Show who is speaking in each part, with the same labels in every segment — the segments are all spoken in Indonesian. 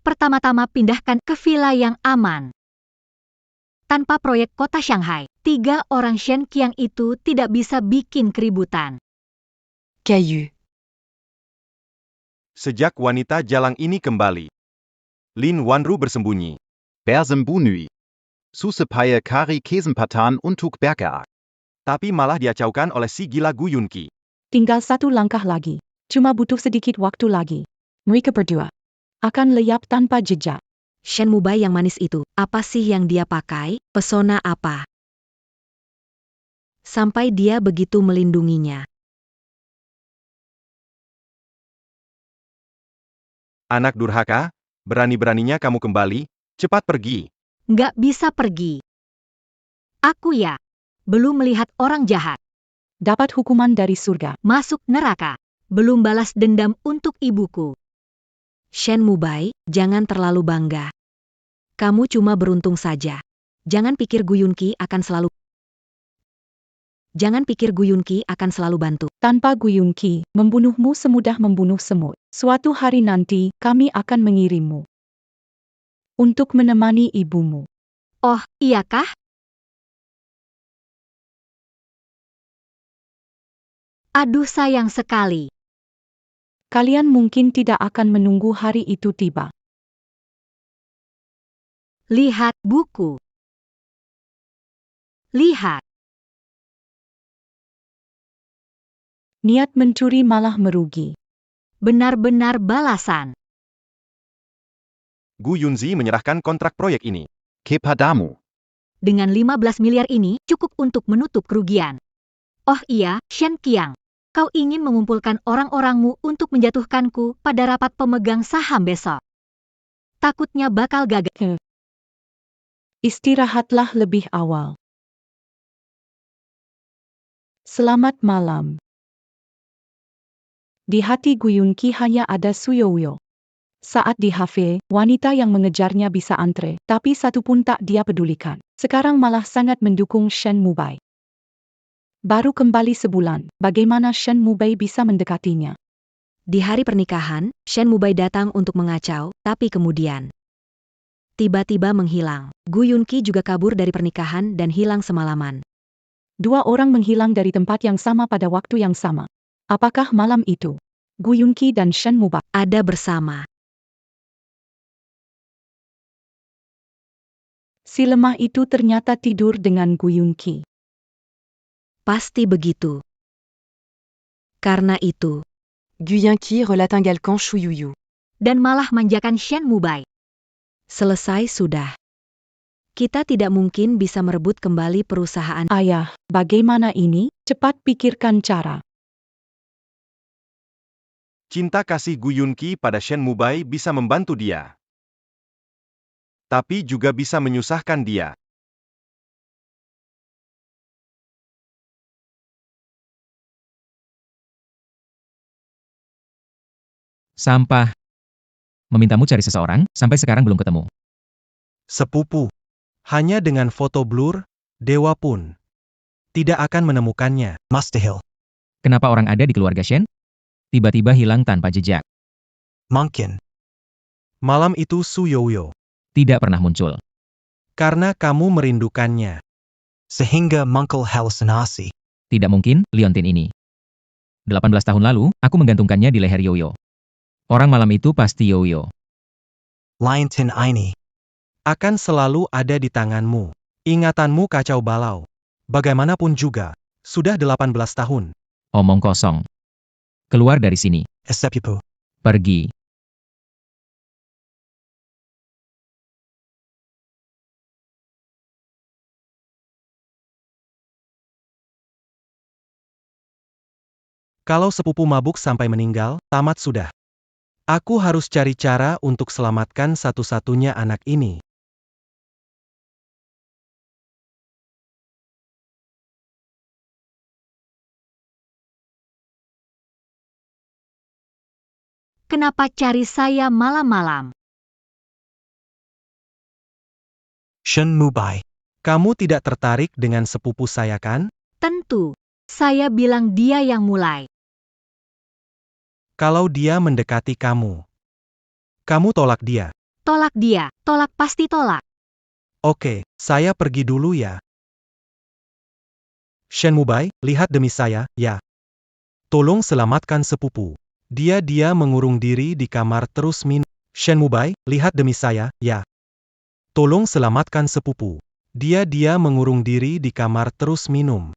Speaker 1: pertama-tama pindahkan ke villa yang aman. Tanpa proyek kota Shanghai, 3 orang Shen Qiang itu tidak bisa bikin keributan.
Speaker 2: Caillou.
Speaker 3: Sejak wanita jalang ini kembali, Lin Wanru bersembunyi.
Speaker 4: Bersembunyi. Susepaye Kari Kesempatan untuk bergerak.
Speaker 3: Tapi malah diacaukan oleh si gila Gu Yunqi.
Speaker 2: Tinggal 1 langkah lagi. Cuma butuh sedikit waktu lagi. Mereka berdua akan leyap tanpa jejak.
Speaker 1: Shen Mubai yang manis itu, apa sih yang dia pakai? Pesona apa? Sampai dia begitu melindunginya.
Speaker 3: Anak durhaka, berani-beraninya kamu kembali, cepat pergi.
Speaker 1: Nggak bisa pergi. Aku ya, belum melihat orang jahat.
Speaker 2: Dapat hukuman dari surga.
Speaker 1: Masuk neraka. Belum balas dendam untuk ibuku. Shen Mubai, jangan terlalu bangga. Kamu cuma beruntung saja. Jangan pikir Gu Yunqi akan selalu bantu.
Speaker 2: Tanpa Gu Yunqi, membunuhmu semudah membunuh semut. Suatu hari nanti, kami akan mengirimmu untuk menemani ibumu.
Speaker 1: Oh, iyakah? Aduh, sayang sekali.
Speaker 2: Kalian mungkin tidak akan menunggu hari itu tiba.
Speaker 1: Lihat buku. Lihat.
Speaker 2: Niat mencuri malah merugi.
Speaker 1: Benar-benar balasan.
Speaker 3: Gu Yunzi menyerahkan kontrak proyek ini.
Speaker 4: Kepadamu.
Speaker 1: Dengan 15 miliar ini cukup untuk menutup kerugian. Oh iya, Shen Qiang. Kau ingin mengumpulkan orang-orangmu untuk menjatuhkanku pada rapat pemegang saham besok. Takutnya bakal gagal.
Speaker 2: Istirahatlah lebih awal. Selamat malam. Di hati Gu Yunqi hanya ada Su Youyo. Saat di kafe, wanita yang mengejarnya bisa antre, tapi satu pun tak dia pedulikan. Sekarang malah sangat mendukung Shen Mubai. Baru kembali sebulan, bagaimana Shen Mubai bisa mendekatinya?
Speaker 1: Di hari pernikahan, Shen Mubai datang untuk mengacau, tapi kemudian tiba-tiba menghilang. Gu Yunqi juga kabur dari pernikahan dan hilang semalaman.
Speaker 2: 2 orang menghilang dari tempat yang sama pada waktu yang sama. Apakah malam itu Gu Yunqi dan Shen Mubai
Speaker 1: ada bersama?
Speaker 2: Si lemah itu ternyata tidur dengan Gu Yunqi.
Speaker 1: Pasti begitu. Karena itu,
Speaker 5: Gu Yunqi relate un galcan Shu Youyu.
Speaker 1: dan malah manjakan Shen Mubai. Selesai sudah. Kita tidak mungkin bisa merebut kembali perusahaan.
Speaker 2: Ayah, bagaimana ini? Cepat pikirkan cara.
Speaker 3: Cinta kasih Gu Yunqi pada Shen Mubai bisa membantu dia. Tapi juga bisa menyusahkan dia.
Speaker 6: Sampah. Memintamu cari seseorang, sampai sekarang belum ketemu.
Speaker 7: Sepupu. Hanya dengan foto blur, dewa pun tidak akan menemukannya.
Speaker 8: Mustahil.
Speaker 6: Kenapa orang ada di keluarga Shen? Tiba-tiba hilang tanpa jejak.
Speaker 8: Mungkin.
Speaker 7: Malam itu Su Youyo.
Speaker 6: Tidak pernah muncul.
Speaker 7: Karena kamu merindukannya.
Speaker 8: Sehingga muncul halusinasi.
Speaker 6: Tidak mungkin, Liontin ini. 18 tahun lalu, aku menggantungkannya di leher Yoyo. Orang malam itu pasti Yoyo.
Speaker 8: Liontin ini.
Speaker 7: Akan selalu ada di tanganmu. Ingatanmu kacau balau. Bagaimanapun juga, sudah 18 tahun.
Speaker 6: Omong kosong. Keluar dari sini.
Speaker 8: Sepupu.
Speaker 6: Pergi.
Speaker 7: Kalau sepupu mabuk sampai meninggal, tamat sudah. Aku harus cari cara untuk selamatkan satu-satunya anak ini.
Speaker 1: Kenapa cari saya malam-malam?
Speaker 8: Shen Mubai.
Speaker 7: Kamu tidak tertarik dengan sepupu saya kan?
Speaker 1: Tentu. Saya bilang dia yang mulai.
Speaker 7: Kalau dia mendekati kamu, kamu tolak dia.
Speaker 1: Tolak dia, tolak pasti tolak.
Speaker 7: Oke, saya pergi dulu ya. Shen Mubai, lihat demi saya, ya. Tolong selamatkan sepupu. Dia mengurung diri di kamar terus minum. Shen Mubai, lihat demi saya, ya. Tolong selamatkan sepupu. Dia mengurung diri di kamar terus minum.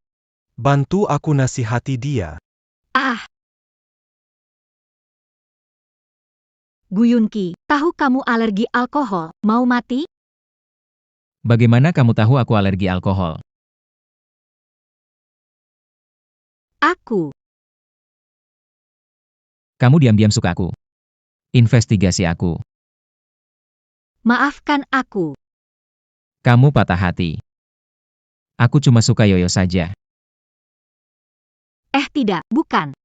Speaker 7: Bantu aku nasihati dia.
Speaker 1: Ah! Gu Yunqi, tahu kamu alergi alkohol, mau mati?
Speaker 6: Bagaimana kamu tahu aku alergi alkohol?
Speaker 1: Aku.
Speaker 6: Kamu diam-diam suka aku. Investigasi aku.
Speaker 1: Maafkan aku.
Speaker 6: Kamu patah hati. Aku cuma suka Yoyo saja.
Speaker 1: Tidak, bukan.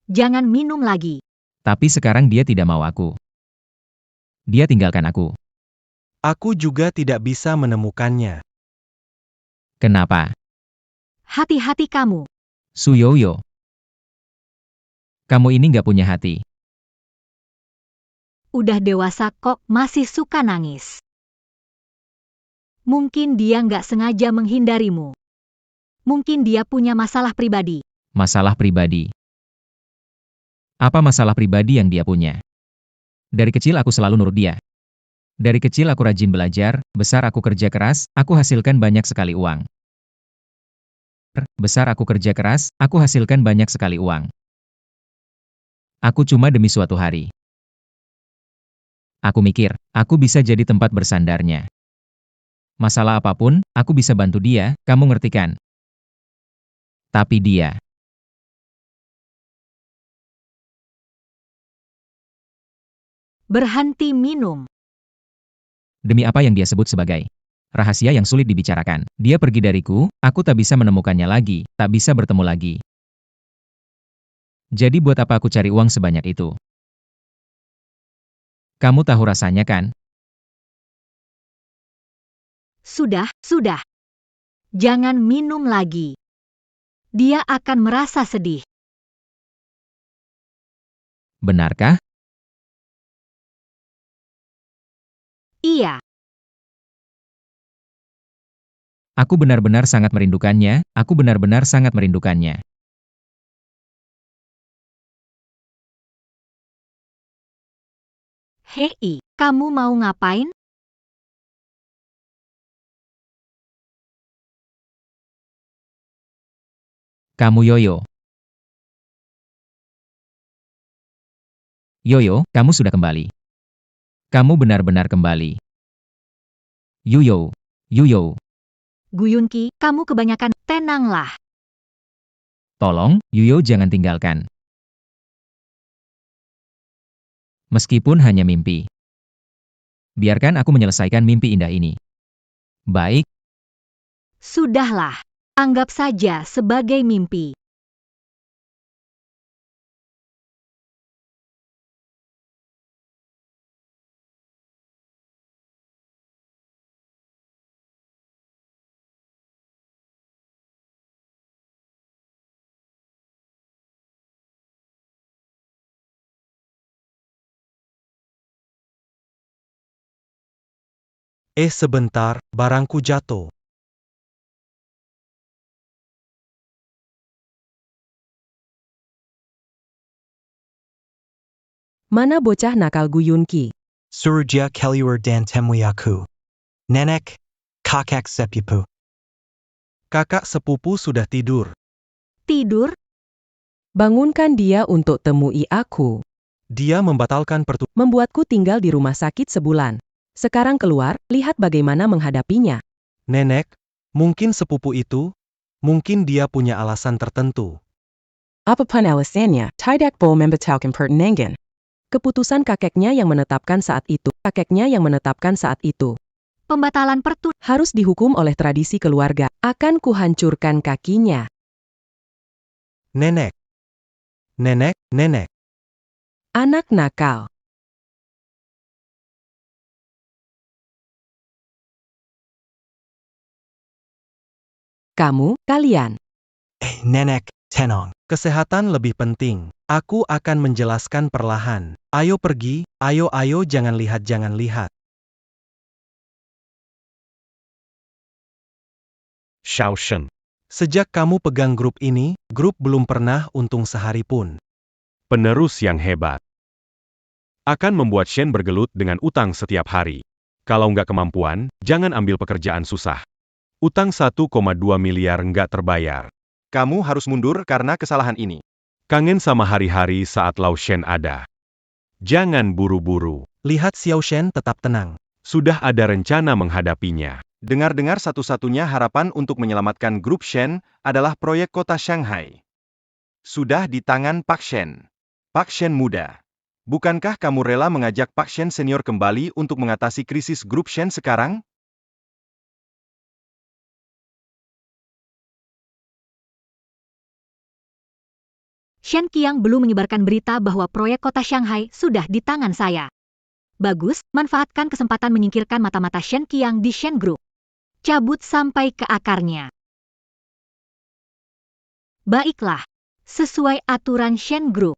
Speaker 1: Jangan minum lagi.
Speaker 6: Tapi sekarang dia tidak mau aku. Dia tinggalkan aku.
Speaker 7: Aku juga tidak bisa menemukannya.
Speaker 6: Kenapa?
Speaker 1: Hati-hati kamu.
Speaker 6: Suyoyo. Kamu ini nggak punya hati.
Speaker 1: Udah dewasa kok masih suka nangis. Mungkin dia nggak sengaja menghindarimu. Mungkin dia punya masalah pribadi.
Speaker 6: Masalah pribadi. Apa masalah pribadi yang dia punya? Dari kecil aku selalu nurut dia. Dari kecil aku rajin belajar, besar aku kerja keras, aku hasilkan banyak sekali uang. Besar aku kerja keras, aku hasilkan banyak sekali uang. Aku cuma demi suatu hari. Aku mikir, aku bisa jadi tempat bersandarnya. Masalah apapun, aku bisa bantu dia, kamu ngerti kan? Tapi dia.
Speaker 1: Berhenti minum.
Speaker 6: Demi apa yang dia sebut sebagai rahasia yang sulit dibicarakan. Dia pergi dariku, aku tak bisa menemukannya lagi, tak bisa bertemu lagi. Jadi buat apa aku cari uang sebanyak itu? Kamu tahu rasanya kan?
Speaker 1: Sudah. Jangan minum lagi. Dia akan merasa sedih.
Speaker 6: Benarkah?
Speaker 1: Iya.
Speaker 6: Aku benar-benar sangat merindukannya, aku benar-benar sangat merindukannya.
Speaker 1: Hei, kamu mau ngapain?
Speaker 6: Kamu Yoyo. Yoyo, kamu sudah kembali. Kamu benar-benar kembali. Yuyo.
Speaker 1: Gu Yunqi, kamu kebanyakan. Tenanglah.
Speaker 6: Tolong, Yuyo jangan tinggalkan. Meskipun hanya mimpi. Biarkan aku menyelesaikan mimpi indah ini. Baik,
Speaker 1: Sudahlah. Anggap saja sebagai mimpi.
Speaker 7: Sebentar, barangku jatuh.
Speaker 5: Mana bocah nakal Gu Yunqi?
Speaker 8: Surujia Keliur Dan Temwiaku. Nenek, Kakak Sepupu.
Speaker 7: Kakak sepupu sudah tidur.
Speaker 1: Tidur?
Speaker 5: Bangunkan dia untuk temui aku.
Speaker 7: Dia membatalkan pertunjukan.
Speaker 5: Membuatku tinggal di rumah sakit sebulan. Sekarang keluar, lihat bagaimana menghadapinya.
Speaker 7: Nenek, mungkin sepupu itu, mungkin dia punya alasan tertentu.
Speaker 5: Apapun alasannya, tidak boleh membatalkan pertunangan. Keputusan kakeknya yang menetapkan saat itu.
Speaker 1: Pembatalan pertunjukan.
Speaker 5: Harus dihukum oleh tradisi keluarga. Akan kuhancurkan kakinya.
Speaker 7: Nenek.
Speaker 5: Anak nakal. Kalian.
Speaker 8: Nenek, Tenong.
Speaker 7: Kesehatan lebih penting. Aku akan menjelaskan perlahan. Ayo pergi, ayo jangan lihat.
Speaker 3: Xiao Shen.
Speaker 7: Sejak kamu pegang grup ini, grup belum pernah untung sehari pun.
Speaker 3: Penerus yang hebat. Akan membuat Shen bergelut dengan utang setiap hari. Kalau nggak kemampuan, jangan ambil pekerjaan susah. Utang 1,2 miliar nggak terbayar. Kamu harus mundur karena kesalahan ini. Kangen sama hari-hari saat Lao Shen ada. Jangan buru-buru.
Speaker 7: Lihat Xiao Shen tetap tenang.
Speaker 3: Sudah ada rencana menghadapinya. Dengar-dengar satu-satunya harapan untuk menyelamatkan grup Shen adalah proyek kota Shanghai. Sudah di tangan Pak Shen. Pak Shen muda. Bukankah kamu rela mengajak Pak Shen senior kembali untuk mengatasi krisis grup Shen sekarang?
Speaker 1: Shen Qiang belum menyebarkan berita bahwa proyek kota Shanghai sudah di tangan saya. Bagus, manfaatkan kesempatan menyingkirkan mata-mata Shen Qiang di Shen Group. Cabut sampai ke akarnya. Baiklah, sesuai aturan Shen Group.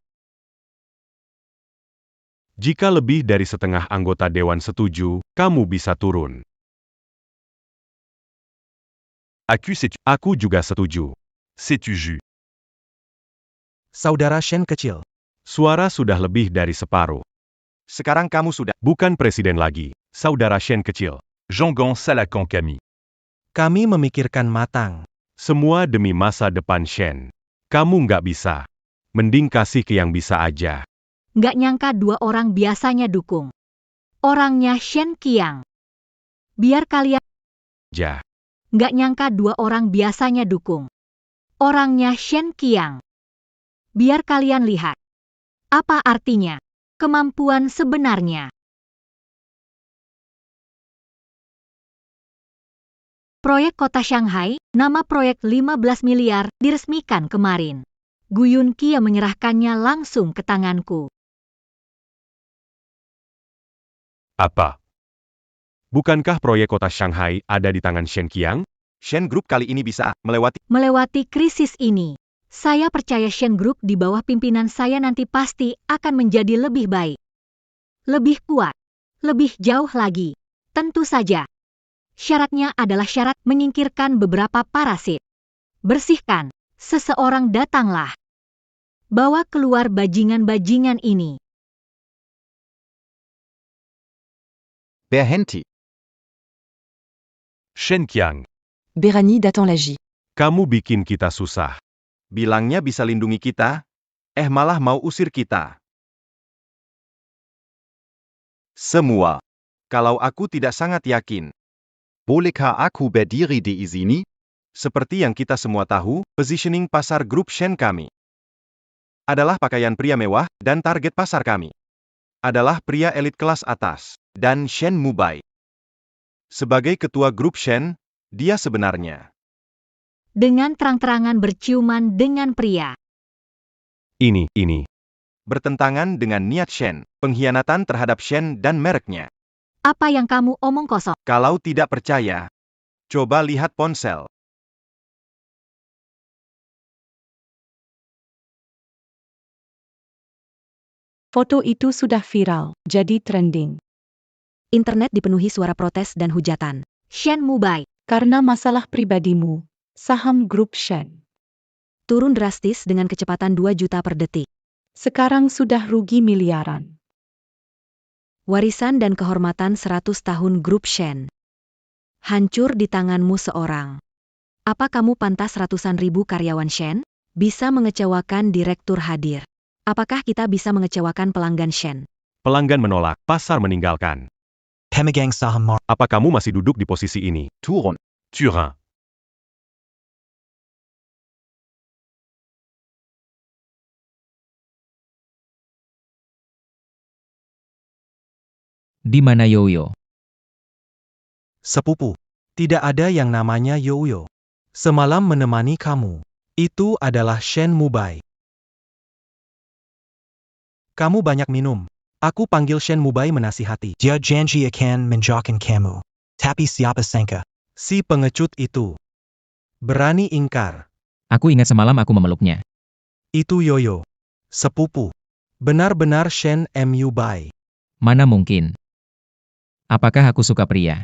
Speaker 3: Jika lebih dari setengah anggota dewan setuju, kamu bisa turun. Aku juga setuju. Setuju.
Speaker 7: Saudara Shen kecil.
Speaker 3: Suara sudah lebih dari separuh. Sekarang kamu sudah bukan presiden lagi, saudara Shen kecil. Zhonggang Salakan kami.
Speaker 7: Kami memikirkan matang.
Speaker 3: Semua demi masa depan Shen. Kamu nggak bisa. Mending kasih ke yang bisa aja.
Speaker 1: Nggak nyangka dua orang biasanya dukung. Orangnya Shen Qiang. Biar kalian...
Speaker 3: Ja.
Speaker 1: Nggak nyangka dua orang biasanya dukung. Orangnya Shen Qiang. Biar kalian lihat. Apa artinya? Kemampuan sebenarnya. Proyek Kota Shanghai, nama proyek 15 miliar, diresmikan kemarin. Gu Yunqi menyerahkannya langsung ke tanganku.
Speaker 3: Apa? Bukankah proyek kota Shanghai ada di tangan Shen Qiang? Shen Group kali ini bisa
Speaker 1: Melewati krisis ini. Saya percaya Shen Group di bawah pimpinan saya nanti pasti akan menjadi lebih baik. Lebih kuat. Lebih jauh lagi. Tentu saja. Syaratnya adalah syarat menyingkirkan beberapa parasit. Bersihkan. Seseorang datanglah. Bawa keluar bajingan-bajingan ini.
Speaker 4: Berhenti.
Speaker 3: Shen Qiang,
Speaker 5: Berani Datanlaji.
Speaker 3: kamu bikin kita susah. Bilangnya bisa lindungi kita, malah mau usir kita. Semua. Kalau aku tidak sangat yakin.
Speaker 4: Bolehkah aku berdiri di sini?
Speaker 3: Seperti yang kita semua tahu, positioning pasar grup Shen kami adalah pakaian pria mewah, dan target pasar kami adalah pria elit kelas atas, dan Shen Mubai. Sebagai ketua grup Shen, dia sebenarnya
Speaker 1: Dengan terang-terangan berciuman dengan pria.
Speaker 3: ini bertentangan dengan niat Shen, pengkhianatan terhadap Shen dan mereknya.
Speaker 1: Apa yang kamu omong kosong?
Speaker 3: Kalau tidak percaya, coba lihat ponsel.
Speaker 2: Foto itu sudah viral, jadi trending.
Speaker 1: Internet dipenuhi suara protes dan hujatan. Shen Mubai
Speaker 2: Karena masalah pribadimu, saham grup Shen
Speaker 1: turun drastis dengan kecepatan 2 juta per detik.
Speaker 2: sekarang sudah rugi miliaran.
Speaker 1: Warisan dan kehormatan 100 tahun grup Shen hancur di tanganmu seorang. Apa kamu pantas ratusan ribu karyawan Shen? Bisa mengecewakan direktur hadir. Apakah kita bisa mengecewakan pelanggan Shen?
Speaker 3: Pelanggan menolak, pasar meninggalkan.
Speaker 8: Pemegang saham Mar.
Speaker 3: Apa kamu masih duduk di posisi ini?
Speaker 4: Turun.
Speaker 3: Turin.
Speaker 6: Di mana Yoyo?
Speaker 7: Sepupu. Tidak ada yang namanya Yoyo. Semalam menemani kamu. Itu adalah Shen Mubai. Kamu banyak minum. Aku panggil Shen Mubai menasihati.
Speaker 8: Dia janji akan menjauhkan kamu. Tapi siapa sangka?
Speaker 7: Si pengecut itu berani ingkar.
Speaker 6: Aku ingat semalam aku memeluknya.
Speaker 7: Itu Yoyo. Sepupu. Benar-benar Shen Mubai.
Speaker 6: Mana mungkin? Apakah aku suka pria?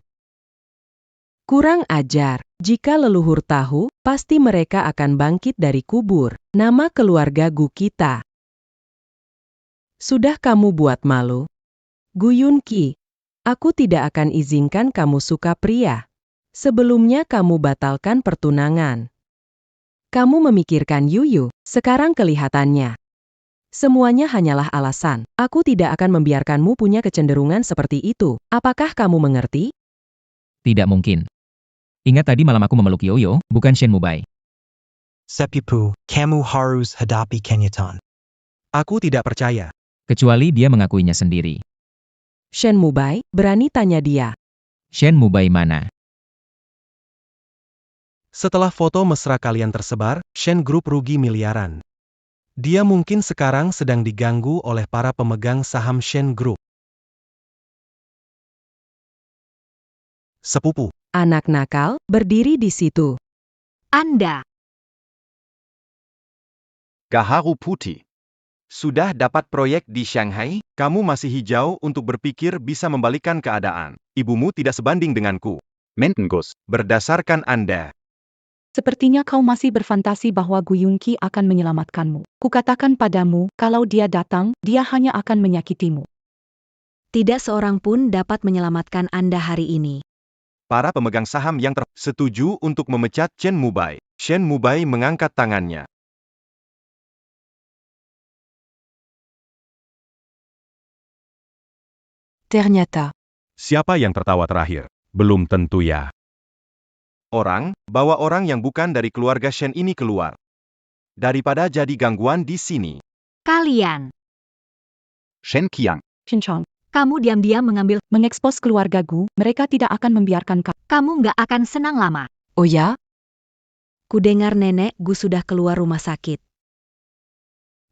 Speaker 5: Kurang ajar. Jika leluhur tahu, pasti mereka akan bangkit dari kubur. Nama keluarga Gu kita. Sudah kamu buat malu? Gu Yunki, aku tidak akan izinkan kamu suka pria. Sebelumnya kamu batalkan pertunangan. Kamu memikirkan Yuyu, sekarang kelihatannya. Semuanya hanyalah alasan. Aku tidak akan membiarkanmu punya kecenderungan seperti itu. Apakah kamu mengerti?
Speaker 6: Tidak mungkin. Ingat tadi malam aku memeluk Yoyo, bukan Shen Mubai.
Speaker 8: Sepupu, kamu harus hadapi kenyataan.
Speaker 7: Aku tidak percaya.
Speaker 6: Kecuali dia mengakuinya sendiri.
Speaker 5: Shen Mubai, berani tanya dia.
Speaker 6: Shen Mubai mana?
Speaker 7: Setelah foto mesra kalian tersebar, Shen Group rugi miliaran. Dia mungkin sekarang sedang diganggu oleh para pemegang saham Shen Group. Sepupu.
Speaker 5: Anak nakal, berdiri di situ.
Speaker 1: Anda.
Speaker 4: Gaharu Putih.
Speaker 3: Sudah dapat proyek di Shanghai? Kamu masih hijau untuk berpikir bisa membalikkan keadaan. Ibumu tidak sebanding denganku.
Speaker 4: Mentengus.
Speaker 3: Berdasarkan Anda.
Speaker 2: Sepertinya kau masih berfantasi bahwa Gu Yunki akan menyelamatkanmu. Kukatakan padamu, kalau dia datang, dia hanya akan menyakitimu.
Speaker 1: Tidak seorang pun dapat menyelamatkan Anda hari ini.
Speaker 3: Para pemegang saham yang setuju untuk memecat Shen Mubai. Shen Mubai mengangkat tangannya.
Speaker 2: Ternyata.
Speaker 3: Siapa yang tertawa terakhir? Belum tentu ya. Bawa orang yang bukan dari keluarga Shen ini keluar. Daripada jadi gangguan di sini.
Speaker 1: Kalian.
Speaker 4: Shen Qiang.
Speaker 2: Shinchong.
Speaker 1: Kamu diam-diam mengambil.
Speaker 2: Mengekspos keluarga Gu, mereka tidak akan membiarkan kau.
Speaker 1: Kamu nggak akan senang lama.
Speaker 2: Oh ya?
Speaker 1: Kudengar nenek Gu sudah keluar rumah sakit.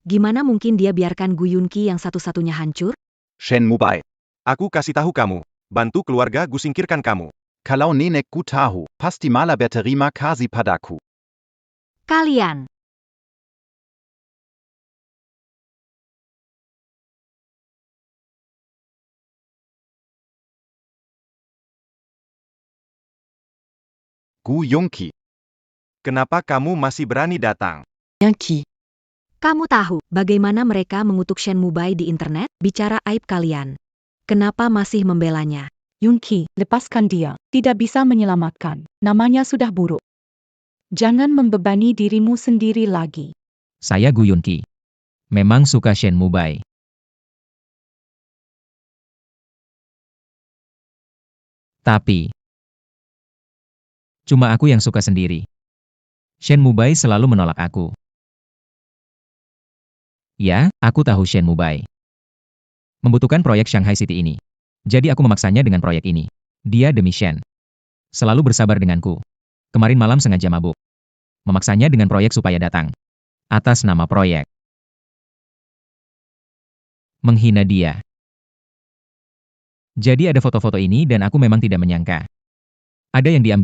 Speaker 1: Gimana mungkin dia biarkan Gu Yunki yang satu-satunya hancur?
Speaker 4: Shen Mubai.
Speaker 3: Aku kasih tahu kamu. Bantu keluarga Gu singkirkan kamu.
Speaker 4: Kalau nenek ku tahu, pasti malah berterima kasih padaku.
Speaker 1: Kalian.
Speaker 4: Gu Yunki.
Speaker 3: Kenapa kamu masih berani datang?
Speaker 2: Yunki.
Speaker 1: Kamu tahu bagaimana mereka mengutuk Shen Mubai di internet? Bicara aib kalian. Kenapa masih membelanya?
Speaker 2: Yunki, lepaskan dia. Tidak bisa menyelamatkan. Namanya sudah buruk. Jangan membebani dirimu sendiri lagi.
Speaker 6: Saya Gu Yunki. Memang suka Shen Mubai. Tapi, cuma aku yang suka sendiri. Shen Mubai selalu menolak aku. Ya, aku tahu Shen Mubai membutuhkan proyek Shanghai City ini. Jadi aku memaksanya dengan proyek ini. Dia demi Shen. Selalu bersabar denganku. Kemarin malam sengaja mabuk. Memaksanya dengan proyek supaya datang. Atas nama proyek. Menghina dia. Jadi ada foto-foto ini dan aku memang tidak menyangka. Ada yang diambil.